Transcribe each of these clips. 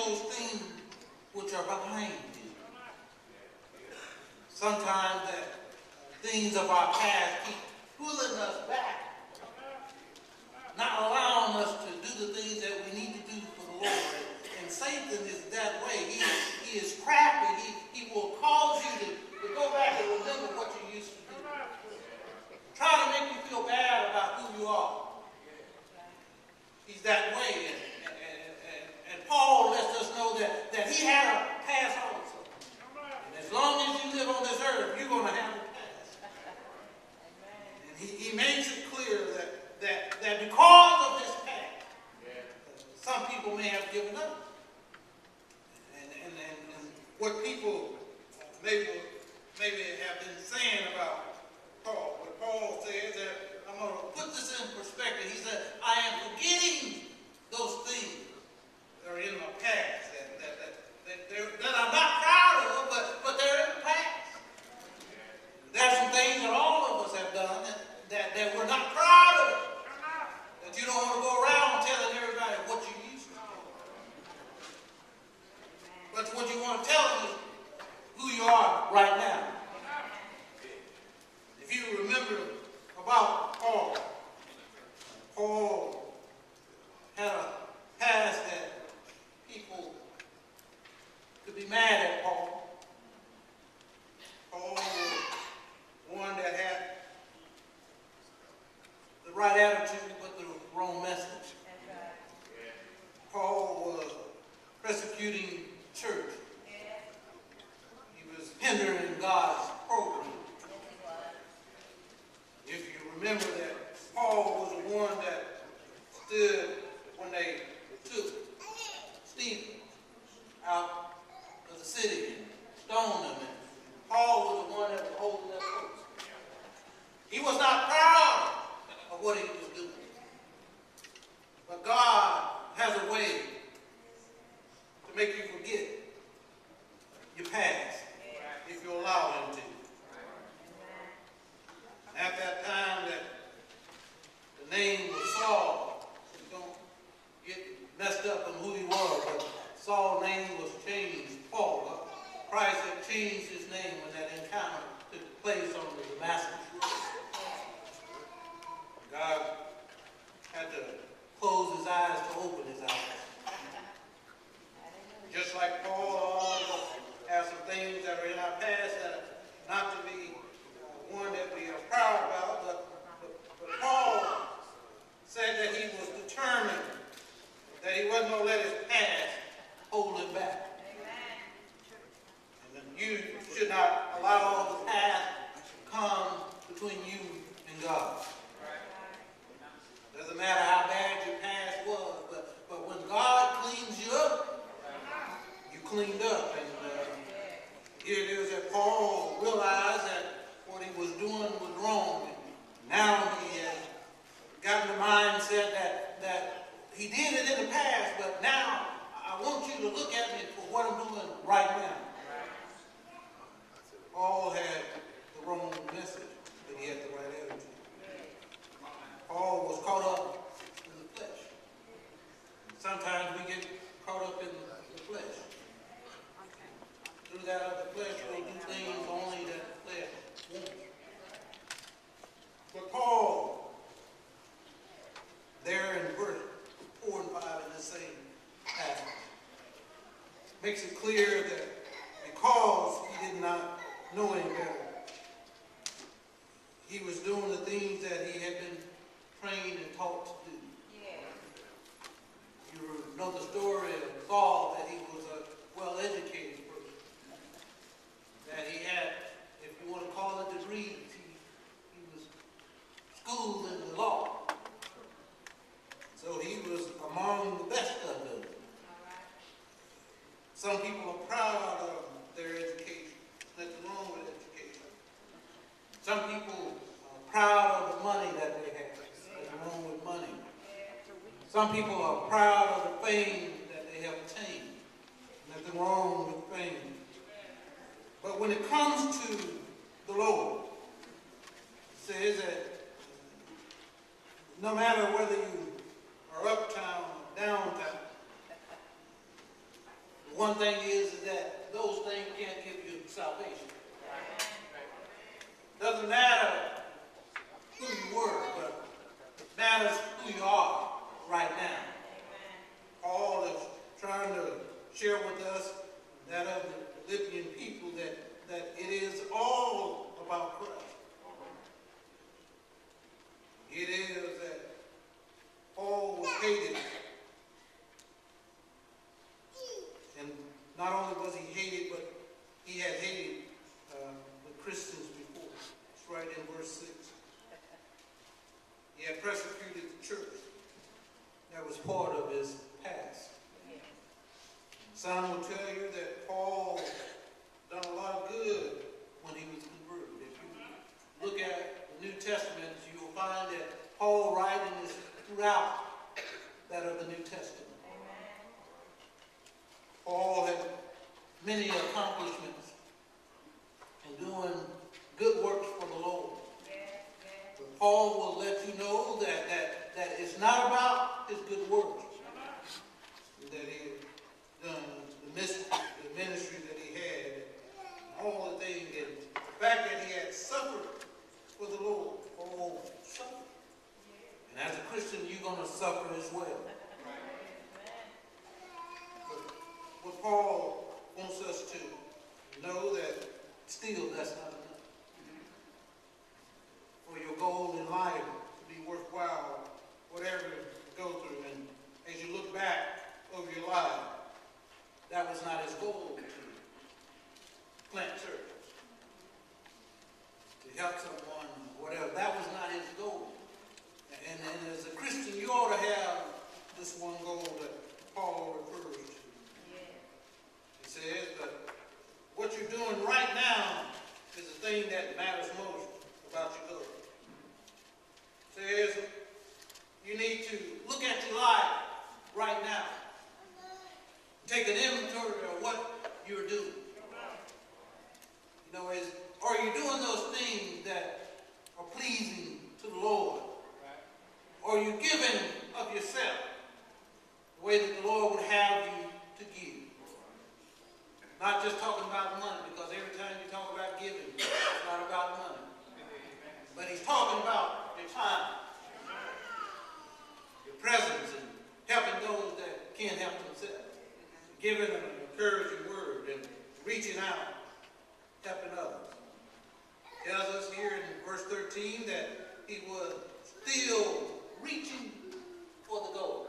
those things which are behind you. Sometimes that things of our past keep pulling us back, not allowing us to do the things that we need to do for the Lord. And Satan is that way. He is crafty. He will cause you to go back and remember what you used to do. Try to make you feel bad about who you are. He's that way. And Paul lets us know that he had a past also. And as long as you live on this earth, you're going to have a past. And he makes it clear that because of this past, some people may have given up. And what people maybe have been saying about Paul. What Paul says that I'm going to put this in perspective. He said, I am forgetting those things that are in my past that I'm not proud of, but they're in the past. There's some things that all of us have done that we're not proud of. That you don't want to go around telling everybody what you used to do. But what you want to tell them is who you are right now. If you remember about Paul, Paul had a past that people could be mad at Paul. Paul was one that had the right attitude but the wrong message. Paul was persecuting the church. He was hindering God's program. If you remember that Paul was the one that stood when they took Stephen out of the city and stoned him. And Paul was the one that was holding that post. He was not proud of what he was doing. But God has a way to make you forget your past if you allow him to. At that time that the name was Saul, so don't get messed up on who he was, but Saul's name was changed, Paul. Christ had changed his name when that encounter took place on the Damascus road. God had to close his eyes to open his eyes. Just like Paul, all of us have some things that are in our past that are not to be one that we are proud about, but Paul said that he was determined that he wasn't going to let his past hold him back. And that you should not allow the past to come between you and God. Doesn't matter how bad your past was, but when God cleans you up, you cleaned up. And here it is that Paul realized that what he was doing was wrong. Now he has gotten the mindset that he did it in the past, but now I want you to look at me for what I'm doing right now. Paul had the wrong message, but he had the right attitude. Paul was caught up in the flesh. Sometimes we get caught up in the flesh. Through that of the flesh, we'll do things only that the flesh wants. But Paul, there in verse 4 and 5 in the same passage, makes it clear that because he did not know any better, he was doing the things that he had been trained and taught to do. You know the story of Saul, that he was a well-educated person. That he had, if you want to call it degrees, he was schooled in the law. So he was among the best of them. Some people are proud of their education. There's nothing wrong with education. Some people are proud of the money that they have. Nothing wrong with money. Some people are proud of the fame that they have attained. Nothing wrong with fame. But when it comes to the Lord, it says that no matter whether you are uptown or downtown, one thing is that those things can't give you salvation. Doesn't matter who you were, but it matters who you are right now. Paul is trying to share with us that of the Philippian people that it is all about Christ. It is that Paul was hated. And not only was he hated, but he had hated the Christians before. It's right in verse 6. He had persecuted the church. That was part of his past. Some will tell you that Paul done a lot of good when he was converted. If you look at the New Testament, you will find that Paul writing is throughout that of the New Testament. Paul had many accomplishments in doing good works for the Lord. But Paul will let you know that it's not about his good works. That he had done, the ministry that he had, and all the things, and the fact that he had suffered for the Lord. Oh, suffered. And as a Christian, you're going to suffer as well. But what Paul wants us to know that still that's not enough. For your goal in life to be worthwhile, whatever you go through, and as you look back over your life, that was not his goal to plant churches, to help someone, whatever. That was not his goal. And as a Christian, you ought to have this one goal that Paul refers to. He says, but what you're doing right now is the thing that matters most about your goal. Says you need to look at your life right now. Take an inventory of what you're doing. You know, are you doing those things that are pleasing to the Lord? Or are you giving of yourself the way that the Lord would have you to give? Not just talking about money, because every time you talk about giving, it's not about money. But he's talking about your time, your presence, and helping those that can't help themselves. Giving them an encouraging word and reaching out, helping others. It tells us here in verse 13 that he was still reaching for the goal.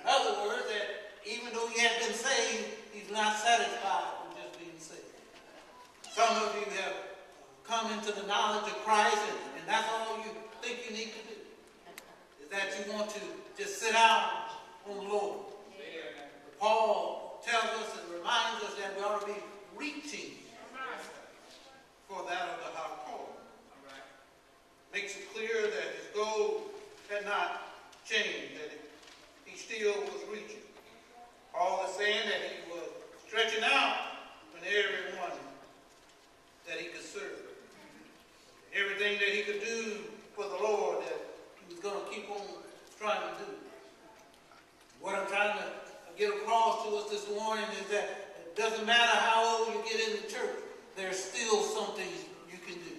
In other words, that even though he had been saved, he's not satisfied with just being saved. Some of you have come into the knowledge of Christ, and that's all you think you need to do. Is that you want to just sit down on the Lord. But Paul tells us and reminds us that we ought to be reaching for that of the high calling. Makes it clear that his goal had not changed, that he still was reaching. Paul is saying that he was stretching out on everyone that he could serve. Everything that he could do for the Lord, that he was going to keep on trying to do. What I'm trying to get across to us this morning is that it doesn't matter how old you get in the church, there's still something you can do.